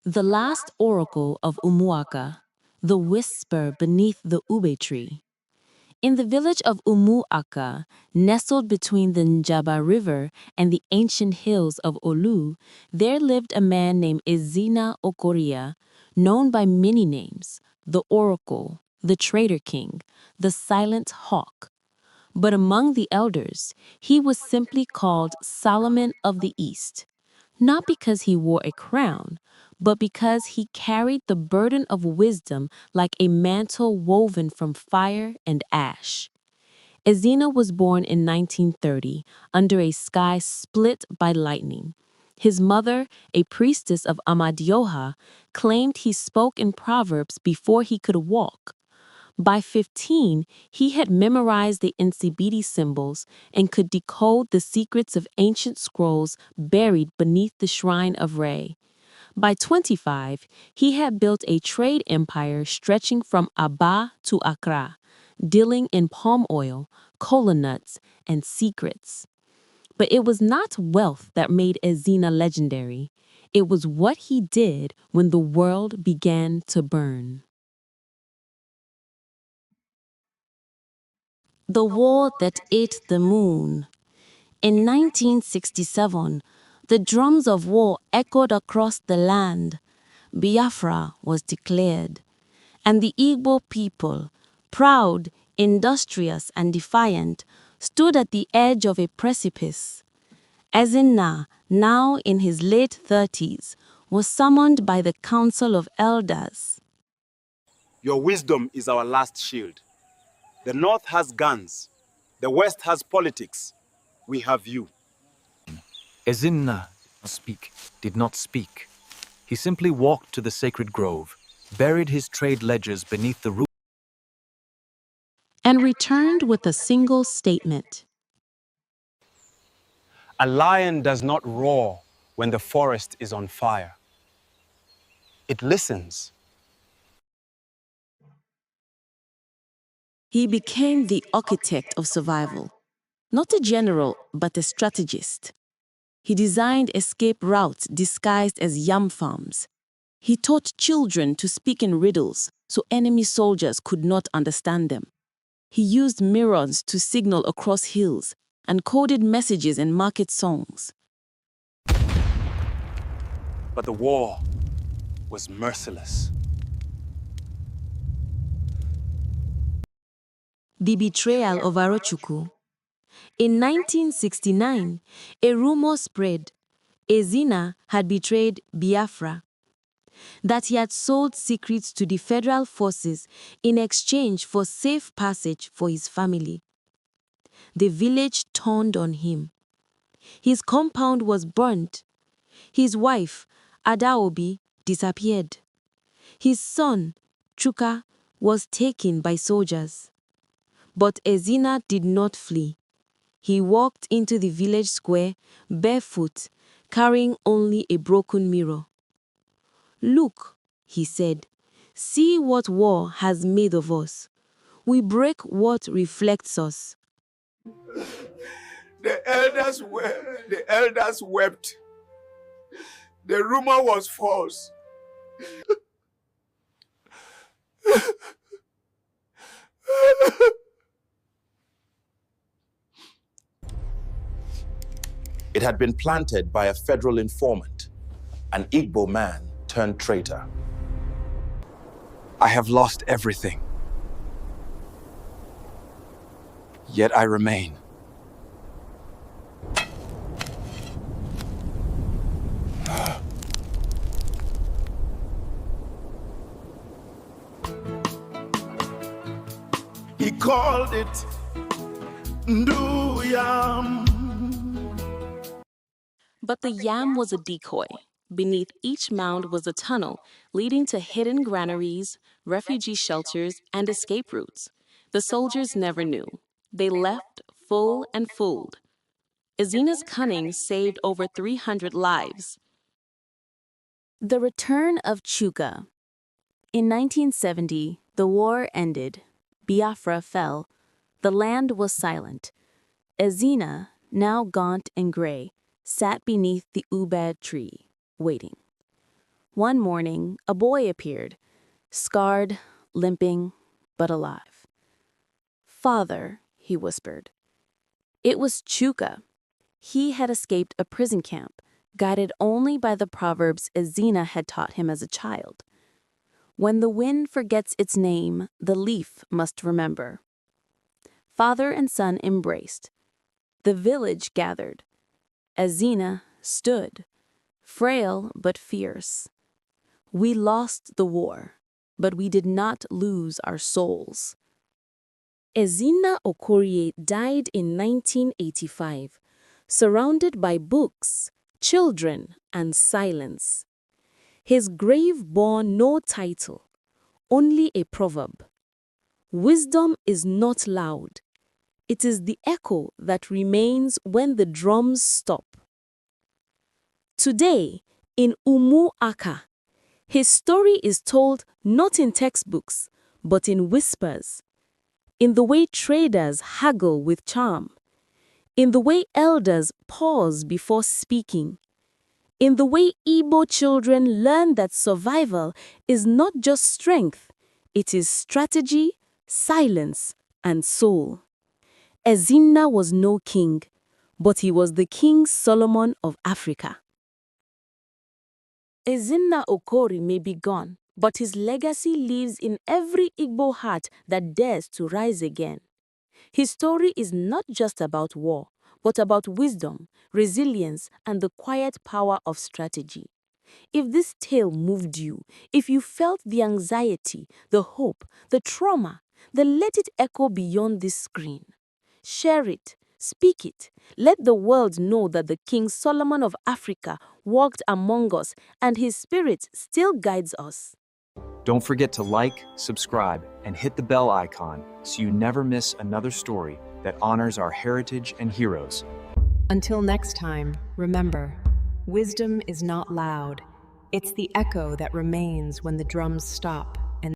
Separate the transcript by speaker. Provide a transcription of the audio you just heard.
Speaker 1: The last oracle of Umuaka, the whisper beneath the ube tree. In the village of Umuaka, nestled between the Njaba River and the ancient hills of Olu, there lived a man named Ezinna Okorie, known by many names: the Oracle, the Traitor King, the Silent Hawk. But among the elders, he was simply called Solomon of the East, not because he wore a crown, but because he carried the burden of wisdom like a mantle woven from fire and ash. Ezinna was born in 1930 under a sky split by lightning. His mother, a priestess of Amadioha, claimed he spoke in proverbs before he could walk. By 15, he had memorized the Nsibidi symbols and could decode the secrets of ancient scrolls buried beneath the shrine of Re. By 25, he had built a trade empire stretching from Aba to Accra, dealing in palm oil, kola nuts, and secrets. But it was not wealth that made Ezinna legendary. It was what he did when the world began to burn. The War That Ate the Moon. In 1967, the drums of war echoed across the land. Biafra was declared, and the Igbo people, proud, industrious, and defiant, stood at the edge of a precipice. Ezinna, now in his late 30s, was summoned by the Council of Elders.
Speaker 2: Your wisdom is our last shield. The North has guns. The West has politics. We have you.
Speaker 3: Ezinna did not speak. He simply walked to the sacred grove, buried his trade ledgers beneath the roof,
Speaker 1: And returned with a single statement.
Speaker 2: A lion does not roar when the forest is on fire. It listens.
Speaker 1: He became the architect of survival, not a general, but a strategist. He designed escape routes disguised as yam farms. He taught children to speak in riddles so enemy soldiers could not understand them. He used mirrors to signal across hills and coded messages in market songs.
Speaker 2: But the war was merciless.
Speaker 1: The betrayal of Arochukwu. In 1969, a rumor spread Ezinna had betrayed Biafra, that he had sold secrets to the federal forces in exchange for safe passage for his family. The village turned on him. His compound was burnt. His wife, Adaobi, disappeared. His son, Chuka, was taken by soldiers. But Ezinna did not flee. He walked into the village square, barefoot, carrying only a broken mirror. "Look," he said, "see what war has made of us. We break what reflects us."
Speaker 4: The elders wept. The rumor was false.
Speaker 5: It had been planted by a federal informant, an Igbo man turned traitor.
Speaker 2: I have lost everything. Yet I remain.
Speaker 4: He called it Nduyam.
Speaker 1: But the yam was a decoy. Beneath each mound was a tunnel leading to hidden granaries, refugee shelters, and escape routes. The soldiers never knew. They left full and fooled. Ezinna's cunning saved over 300 lives. The return of Chuka. In 1970, the war ended. Biafra fell. The land was silent. Ezinna, now gaunt and gray, sat beneath the ubad tree, waiting. One morning, a boy appeared, scarred, limping, but alive. "Father," he whispered. It was Chuka. He had escaped a prison camp, guided only by the proverbs Ezinna had taught him as a child. When the wind forgets its name, the leaf must remember. Father and son embraced. The village gathered. Ezinna stood, frail but fierce. We lost the war, but we did not lose our souls. Ezinna Okorie died in 1985, surrounded by books, children, and silence. His grave bore no title, only a proverb. Wisdom is not loud. It is the echo that remains when the drums stop. Today, in Umuaka, his story is told not in textbooks, but in whispers, in the way traders haggle with charm, in the way elders pause before speaking, in the way Igbo children learn that survival is not just strength, it is strategy, silence, and soul. Ezinna was no king, but he was the King Solomon of Africa. Ezinna Okorie may be gone, but his legacy lives in every Igbo heart that dares to rise again. His story is not just about war, but about wisdom, resilience, and the quiet power of strategy. If this tale moved you, if you felt the anxiety, the hope, the trauma, then let it echo beyond this screen. Share it, speak it, let the world know that the King Solomon of Africa walked among us and his spirit still guides us.
Speaker 3: Don't forget to like, subscribe, and hit the bell icon so you never miss another story that honors our heritage and heroes.
Speaker 6: Until next time, remember, wisdom is not loud. It's the echo that remains when the drums stop.